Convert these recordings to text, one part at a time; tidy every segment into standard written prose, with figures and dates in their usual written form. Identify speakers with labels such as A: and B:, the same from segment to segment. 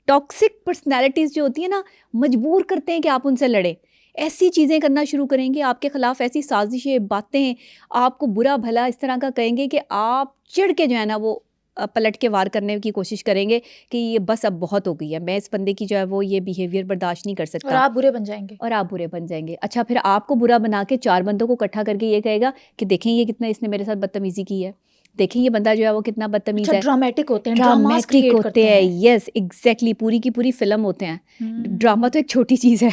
A: Toxic personalities جو ہوتی ہیں نا مجبور کرتے ہیں کہ آپ ان سے لڑیں, ایسی چیزیں کرنا شروع کریں گے آپ کے خلاف, ایسی سازشیں, باتیں, آپ کو برا بھلا اس طرح کا کہیں گے کہ آپ چڑھ کے جو ہے نا وہ پلٹ کے وار کرنے کی کوشش کریں گے کہ یہ بس اب بہت ہو گئی ہے, میں اس بندے کی جو ہے وہ یہ بیہیویئر برداشت نہیں کر سکتا,
B: اور آپ برے بن جائیں گے.
A: اچھا پھر آپ کو برا بنا کے 4 بندوں کو اکٹھا کر کے یہ کہے گا کہ دیکھیں یہ کتنا اس نے میرے ساتھ بدتمیزی کی ہے, دیکھیں یہ بندہ جو ہے وہ کتنا بدتمیز ہے.
B: ڈرامیٹک ہوتے ہیں,
A: ڈرامیٹک ہوتے ہیں, یس ایگزیکٹلی, پوری کی پوری فلم ہوتے ہیں. ڈرامہ تو ایک چھوٹی چیز ہے,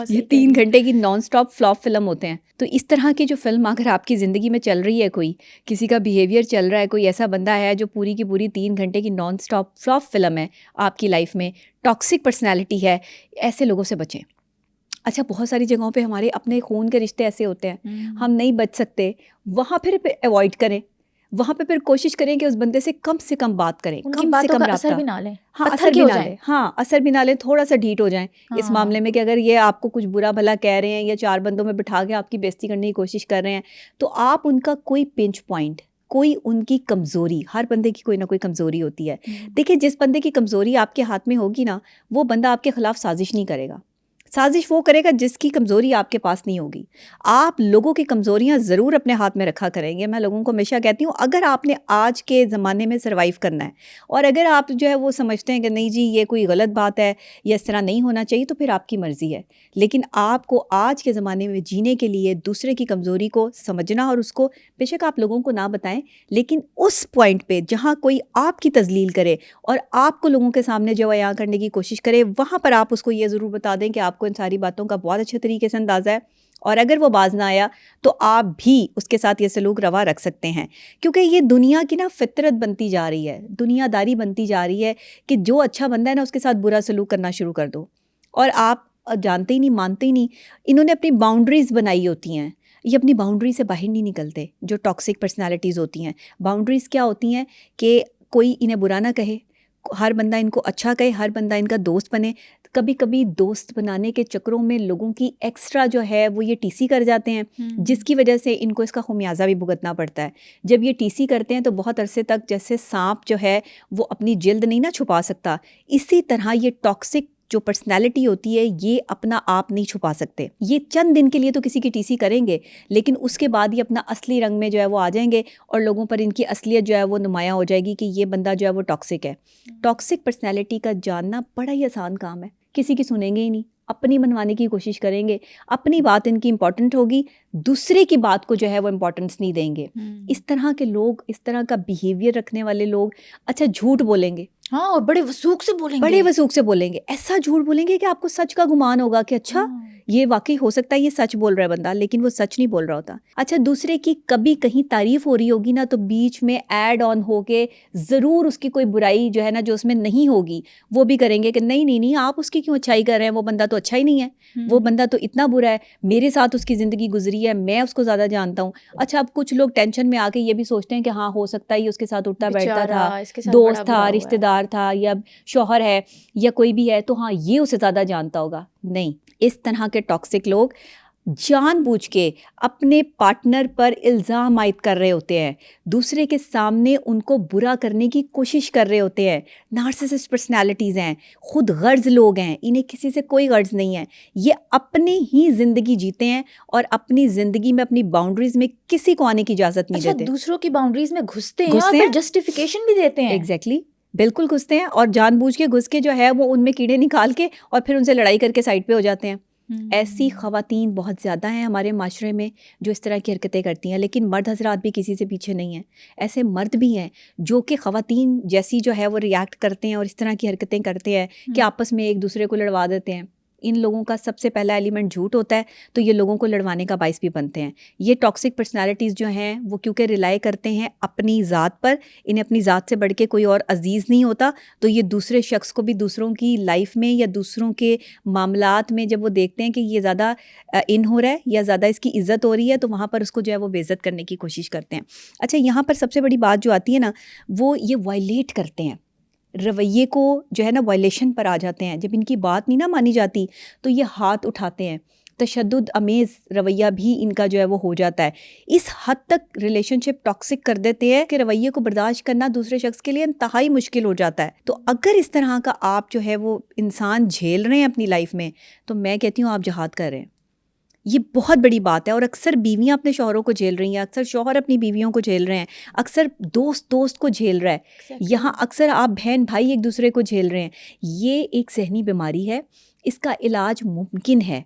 A: یہ 3 گھنٹے کی نان سٹاپ فلاپ فلم ہوتے ہیں. تو اس طرح کی جو فلم اگر آپ کی زندگی میں چل رہی ہے, کوئی کسی کا بیہیویئر چل رہا ہے, کوئی ایسا بندہ ہے جو پوری کی پوری 3 گھنٹے کی نان سٹاپ فلاپ فلم ہے آپ کی لائف میں, ٹاکسک پرسنالٹی ہے, ایسے لوگوں سے بچیں. اچھا بہت ساری جگہوں پہ ہمارے اپنے خون کے رشتے ایسے ہوتے ہیں, ہم نہیں بچ سکتے, وہاں پھر اوائڈ کریں, وہاں پہ پھر کوشش کریں کہ اس بندے سے کم بات کریں, کم سے کم
B: اثر بھی نہ لیں.
A: ہاں اثر بھی نہ لیں, ہاں اثر بھی نہ لیں, تھوڑا سا ڈھیٹ ہو جائیں اس معاملے میں کہ اگر یہ آپ کو کچھ برا بھلا کہہ رہے ہیں یا 4 بندوں میں بٹھا کے آپ کی بےزتی کرنے کی کوشش کر رہے ہیں, تو آپ ان کا کوئی پنچ پوائنٹ, کوئی ان کی کمزوری, ہر بندے کی کوئی نہ کوئی کمزوری ہوتی ہے. دیکھیں جس بندے کی کمزوری آپ کے ہاتھ میں ہوگی نا, وہ بندہ آپ کے خلاف سازش نہیں کرے گا. سازش وہ کرے گا جس کی کمزوری آپ کے پاس نہیں ہوگی. آپ لوگوں کی کمزوریاں ضرور اپنے ہاتھ میں رکھا کریں گے. میں لوگوں کو ہمیشہ کہتی ہوں اگر آپ نے آج کے زمانے میں سروائیو کرنا ہے, اور اگر آپ جو ہے وہ سمجھتے ہیں کہ نہیں جی یہ کوئی غلط بات ہے یا اس طرح نہیں ہونا چاہیے, تو پھر آپ کی مرضی ہے. لیکن آپ کو آج کے زمانے میں جینے کے لیے دوسرے کی کمزوری کو سمجھنا, اور اس کو بے شک آپ لوگوں کو نہ بتائیں, لیکن اس پوائنٹ پہ جہاں کوئی آپ کی تذلیل کرے اور آپ کو لوگوں کے سامنے جو بیان کرنے کی کوشش کرے, وہاں پر آپ اس کو یہ ضرور بتا دیں کہ آپ کو ان ساری باتوں کا بہت اچھے طریقے سے اندازہ ہے, اور اگر وہ باز نہ آیا تو آپ بھی اس کے ساتھ یہ سلوک روا رکھ سکتے ہیں. کیونکہ یہ دنیا کی نا فطرت بنتی جا رہی ہے, دنیا داری بنتی جا رہی ہے کہ جو اچھا بندہ ہے نا اس کے ساتھ برا سلوک کرنا شروع کر دو, اور آپ جانتے ہی نہیں, مانتے ہی نہیں. انہوں نے اپنی باؤنڈریز بنائی ہوتی ہیں, یہ اپنی باؤنڈری سے باہر نہیں نکلتے. جو ٹاکسک پرسنالٹیز ہوتی ہیں, باؤنڈریز کیا ہوتی ہیں کہ کوئی انہیں برا نہ کہے, ہر بندہ ان کو اچھا کہے, ہر بندہ ان کا دوست بنے. کبھی کبھی دوست بنانے کے چکروں میں لوگوں کی ایکسٹرا جو ہے وہ یہ ٹی سی کر جاتے ہیں, جس کی وجہ سے ان کو اس کا خمیازہ بھی بھگتنا پڑتا ہے. جب یہ ٹی سی کرتے ہیں تو بہت عرصے تک جیسے سانپ جو ہے وہ اپنی جلد نہیں نہ چھپا سکتا, اسی طرح یہ ٹاکسک جو پرسنالٹی ہوتی ہے یہ اپنا آپ نہیں چھپا سکتے. یہ چند دن کے لیے تو کسی کی ٹی سی کریں گے, لیکن اس کے بعد یہ اپنا اصلی رنگ میں جو ہے وہ آ جائیں گے, اور لوگوں پر ان کی اصلیت جو ہے وہ نمایاں ہو جائے گی کہ یہ بندہ جو ہے وہ ٹاکسک ہے. ٹاکسک پرسنالٹی کا جاننا بڑا ہی آسان کام ہے, کسی کی سنیں گے ہی نہیں, اپنی منوانے کی کوشش کریں گے, اپنی بات ان کی امپورٹنٹ ہوگی, دوسرے کی بات کو جو ہے وہ امپورٹنس نہیں دیں گے. اس طرح کے لوگ, اس طرح کا بیہیویئر رکھنے والے لوگ, اچھا جھوٹ بولیں گے,
B: ہاں, اور بڑے وثوق سے
A: بولیں گے, ایسا جھوٹ بولیں گے کہ آپ کو سچ کا گمان ہوگا کہ اچھا یہ واقعی ہو سکتا ہے یہ سچ بول رہا ہے بندہ, لیکن وہ سچ نہیں بول رہا ہوتا. اچھا دوسرے کی کبھی کہیں تعریف ہو رہی ہوگی نا, تو بیچ میں ایڈ آن ہو کے ضرور اس کی کوئی برائی جو ہے نا جو اس میں نہیں ہوگی وہ بھی کریں گے کہ نہیں آپ اس کی کیوں اچھائی کر رہے ہیں, وہ بندہ تو اچھا ہی نہیں ہے, وہ بندہ تو اتنا برا ہے, میرے ساتھ اس کی زندگی گزری ہے, میں اس کو زیادہ جانتا ہوں. اچھا اب کچھ لوگ ٹینشن میں آ کے یہ بھی سوچتے ہیں کہ ہاں ہو سکتا ہے یہ اس کے ساتھ اٹھتا بیٹھتا تھا, دوست تھا, رشتہ دار تھا, یا شوہر ہے, یا کوئی بھی ہے, تو ہاں یہ اسے زیادہ جانتا ہوگا. نہیں, اس طرح کے ٹاکسک لوگ جان بوجھ کے اپنے پارٹنر پر الزام عائد کر رہے ہوتے ہیں, دوسرے کے سامنے ان کو برا کرنے کی کوشش کر رہے ہوتے ہیں. نارسسسٹ پرسنالٹیز ہیں, خود غرض لوگ ہیں, انہیں کسی سے کوئی غرض نہیں ہے, یہ اپنی ہی زندگی جیتے ہیں اور اپنی زندگی میں اپنی باؤنڈریز میں کسی کو آنے کی اجازت نہیں دیتے.
B: دوسروں کی باؤنڈریز میں گھستے ہیں اور پھر جسٹیفیکیشن بھی دیتے ہیں.
A: ایگزیکٹلی, بالکل گھستے ہیں, اور جان بوجھ کے گھس کے جو ہے وہ ان میں کیڑے نکال کے اور پھر ان سے لڑائی کر کے سائڈ پہ ہو جاتے ہیں. ایسی خواتین بہت زیادہ ہیں ہمارے معاشرے میں جو اس طرح کی حرکتیں کرتی ہیں, لیکن مرد حضرات بھی کسی سے پیچھے نہیں ہیں. ایسے مرد بھی ہیں جو کہ خواتین جیسی جو ہے وہ ریاکٹ کرتے ہیں اور اس طرح کی حرکتیں کرتے ہیں کہ آپس میں ایک دوسرے کو لڑوا دیتے ہیں. ان لوگوں کا سب سے پہلا ایلیمنٹ جھوٹ ہوتا ہے, تو یہ لوگوں کو لڑوانے کا باعث بھی بنتے ہیں. یہ ٹاکسک پرسنالٹیز جو ہیں وہ کیونکہ ریلائی کرتے ہیں اپنی ذات پر, انہیں اپنی ذات سے بڑھ کے کوئی اور عزیز نہیں ہوتا, تو یہ دوسرے شخص کو بھی دوسروں کی لائف میں یا دوسروں کے معاملات میں جب وہ دیکھتے ہیں کہ یہ زیادہ ان ہو رہا ہے یا زیادہ اس کی عزت ہو رہی ہے, تو وہاں پر اس کو جو ہے وہ بے عزت کرنے کی کوشش کرتے ہیں. اچھا یہاں پر سب سے بڑی بات جو آتی ہے نا, وہ یہ وائلیٹ کرتے ہیں, رویے کو جو ہے نا وائلیشن پر آ جاتے ہیں. جب ان کی بات نہیں نا مانی جاتی تو یہ ہاتھ اٹھاتے ہیں, تشدد امیز رویہ بھی ان کا جو ہے وہ ہو جاتا ہے. اس حد تک ریلیشن شپ ٹاکسک کر دیتے ہیں کہ رویے کو برداشت کرنا دوسرے شخص کے لیے انتہائی مشکل ہو جاتا ہے. تو اگر اس طرح کا آپ جو ہے وہ انسان جھیل رہے ہیں اپنی لائف میں تو میں کہتی ہوں آپ جہاد کر رہے ہیں. یہ بہت بڑی بات ہے. اور اکثر بیویاں اپنے شوہروں کو جھیل رہی ہیں, اکثر شوہر اپنی بیویوں کو جھیل رہے ہیں, اکثر دوست کو جھیل رہا ہے, یہاں اکثر آپ بہن بھائی ایک دوسرے کو جھیل رہے ہیں. یہ ایک ذہنی بیماری ہے, اس کا علاج ممکن ہے.